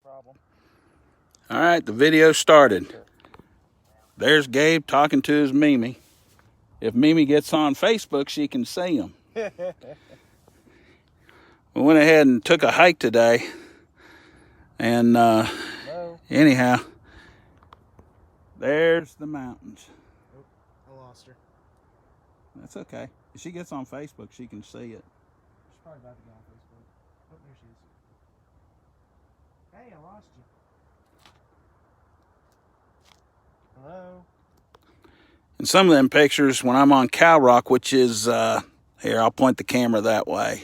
problem. All right, the video started. There's Gabe talking to his Mimi. If Mimi gets on Facebook, she can see him. We went ahead and took a hike today. And anyhow, there's the mountains. Oh, I lost her. That's okay. If she gets on Facebook, she can see it. She's probably about to go on Facebook. Oh, there she is. Hey, I lost you. Hello? And some of them pictures when I'm on Cow Rock, which is, here, I'll point the camera that way.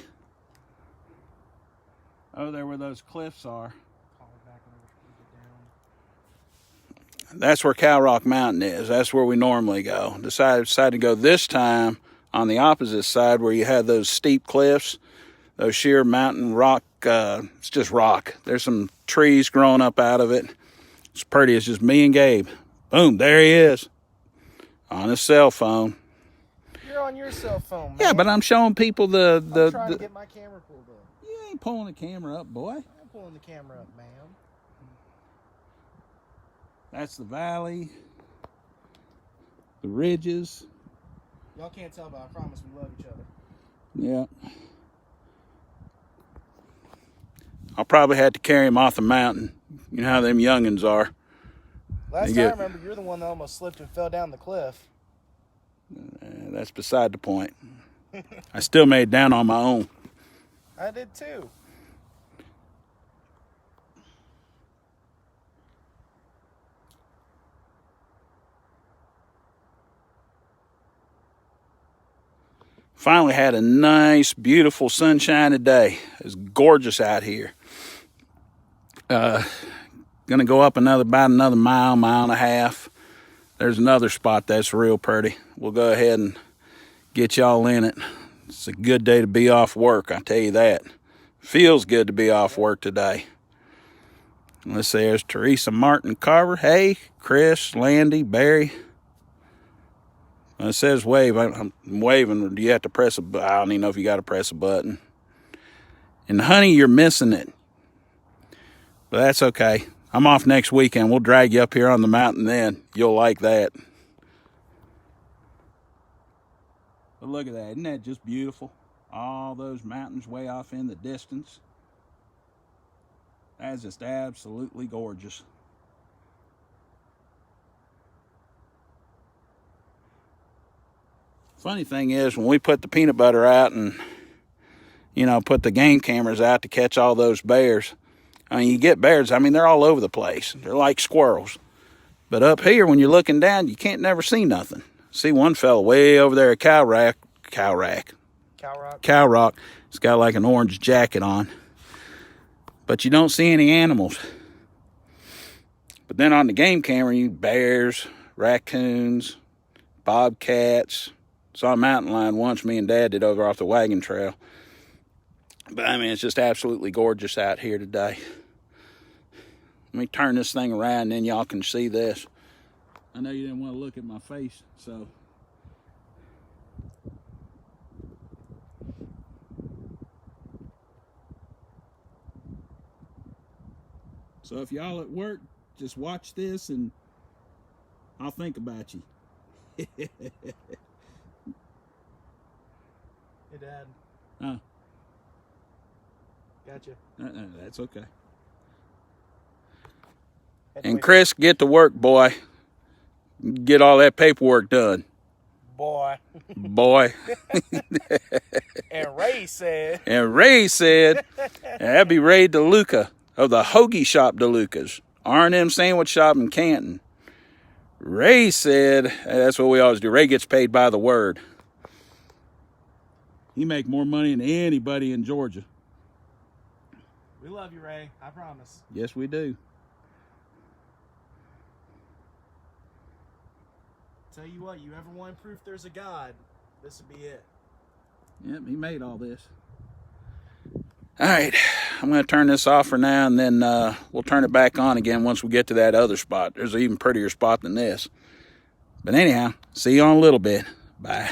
Oh, there where those cliffs are. Call her back whenever she can get down. That's where Cow Rock Mountain is. That's where we normally go. Decided to go this time on the opposite side where you had those steep cliffs, those sheer mountain rock. It's just rock. There's some trees growing up out of it. It's pretty. It's just me and Gabe. Boom, there he is on his cell phone. You're on your cell phone, man. Yeah, but I'm showing people I'm trying to get my camera pulled up. You ain't pulling the camera up, boy. I'm pulling the camera up, ma'am. That's the valley, the ridges. Y'all can't tell, but I promise we love each other. Yeah. I'll probably have to carry him off the mountain. You know how them youngins are. Last time I remember, you're the one that almost slipped and fell down the cliff. That's beside the point. I still made it down on my own. I did too. Finally had a nice, beautiful sunshiny day. It's gorgeous out here. Gonna go up about another mile and a half. There's another spot that's real pretty. We'll go ahead and get y'all in it. It's a good day to be off work, I tell you that. Feels good to be off work today. Let's see, there's Teresa Martin Carver. Hey, Chris, Landy, Barry. It says wave. I'm waving. Do you have to press a button? I don't even know if you got to press a button. And honey, you're missing it. But that's okay. I'm off next weekend. We'll drag you up here on the mountain then. You'll like that. But look at that. Isn't that just beautiful? All those mountains way off in the distance. That's just absolutely gorgeous. Funny thing is, when we put the peanut butter out and, put the game cameras out to catch all those bears, I mean, you get bears, they're all over the place. They're like squirrels. But up here, when you're looking down, you can't never see nothing. See one fella way over there at Cow Rock. He's got like an orange jacket on. But you don't see any animals. But then on the game camera, you bears, raccoons, bobcats. Saw a mountain lion once. Me and Dad did over off the wagon trail. But it's just absolutely gorgeous out here today. Let me turn this thing around and then y'all can see this. I know you didn't want to look at my face, so. So if y'all at work, just watch this and I'll think about you. Hey, Dad. Huh? Gotcha. That's okay. And Chris, get to work, boy. Get all that paperwork done. Boy. Boy. And Ray said. That'd be Ray DeLuca of the Hoagie Shop DeLucas, R&M Sandwich Shop in Canton. Ray said, that's what we always do. Ray gets paid by the word. He make more money than anybody in Georgia. We love you, Ray. I promise. Yes, we do. Tell you what, you ever want proof there's a God, this would be it. Yep, he made all this. All right, I'm going to turn this off for now, and then we'll turn it back on again once we get to that other spot. There's an even prettier spot than this. But anyhow, see you in a little bit. Bye.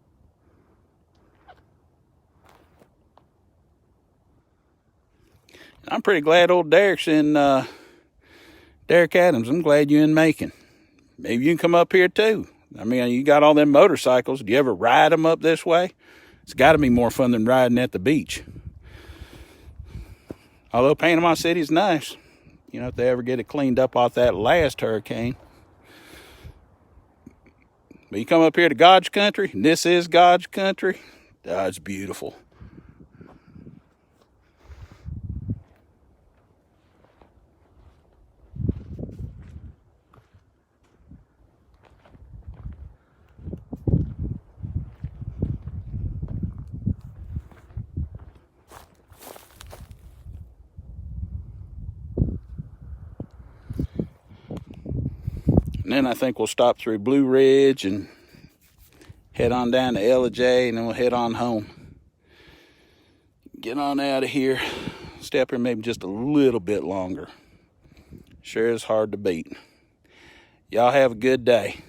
I'm pretty glad old Derek's in, Derek Adams, I'm glad you're in Macon. Maybe you can come up here too. I mean, you got all them motorcycles. Do you ever ride them up this way? It's got to be more fun than riding at the beach. Although Panama City's nice. You know, if they ever get it cleaned up off that last hurricane. But you come up here to God's country, and this is God's country. Oh, it's beautiful. And then I think we'll stop through Blue Ridge and head on down to Ellijay, and then we'll head on home. Get on out of here. Stay up here maybe just a little bit longer. Sure is hard to beat. Y'all have a good day.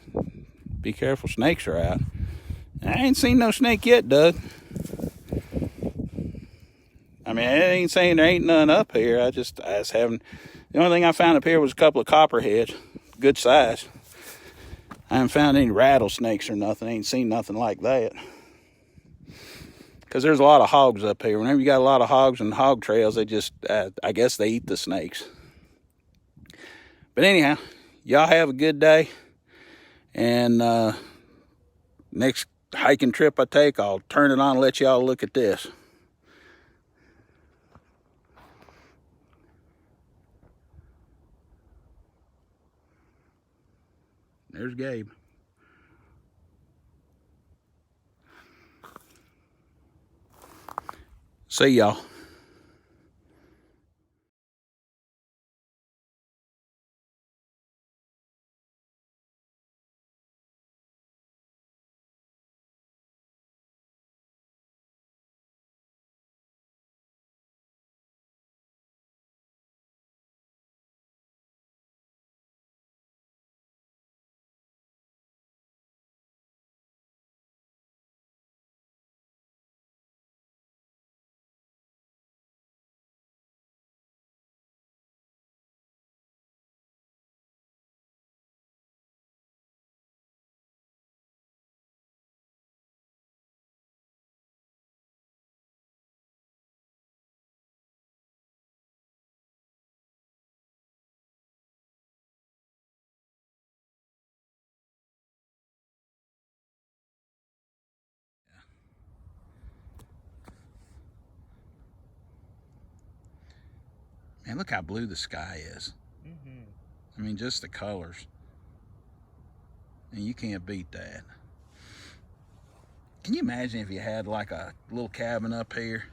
Be careful, snakes are out. I ain't seen no snake yet, Doug. I mean, I ain't saying there ain't none up here. I just haven't. The only thing I found up here was a couple of copperheads, good size. I haven't found any rattlesnakes or nothing. I ain't seen nothing like that. Because there's a lot of hogs up here. Whenever you got a lot of hogs and hog trails, they just, I guess they eat the snakes. But anyhow, y'all have a good day. And next hiking trip I take, I'll turn it on and let y'all look at this. There's Gabe. See y'all. Man, look how blue the sky is. I mean, just the colors. And you can't beat that. Can you imagine if you had like a little cabin up here?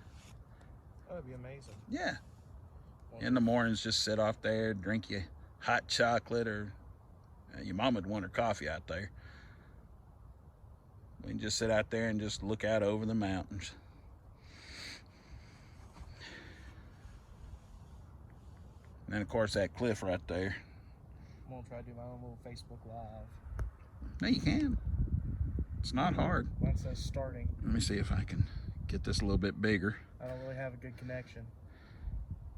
That'd be amazing. Yeah. In the mornings, just sit off there, drink your hot chocolate, or your mama'd want her coffee out there. We can just sit out there and just look out over the mountains. And then, of course, that cliff right there. I'm gonna try to do my own little Facebook Live. No, you can. It's not hard. Once that's starting. Let me see if I can get this a little bit bigger. I don't really have a good connection.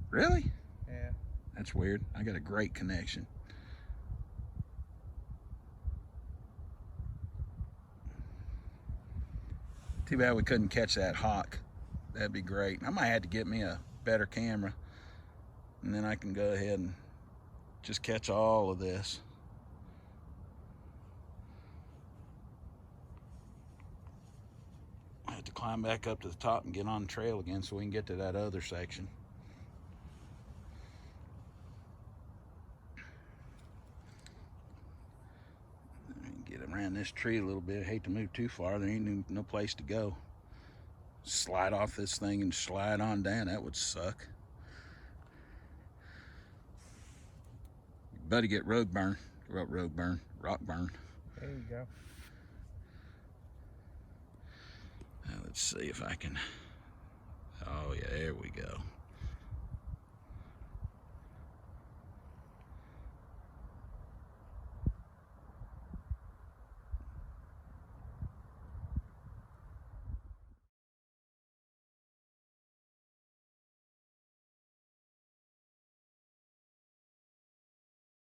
Really? Yeah. That's weird. I got a great connection. Too bad we couldn't catch that hawk. That'd be great. I might have to get me a better camera, and then I can go ahead and just catch all of this. I have to climb back up to the top and get on the trail again so we can get to that other section. Get around this tree a little bit. I hate to move too far. There ain't no place to go. Slide off this thing and slide on down. That would suck. Buddy, get rock burn. There you go. Now let's see if I can. Oh yeah, there we go.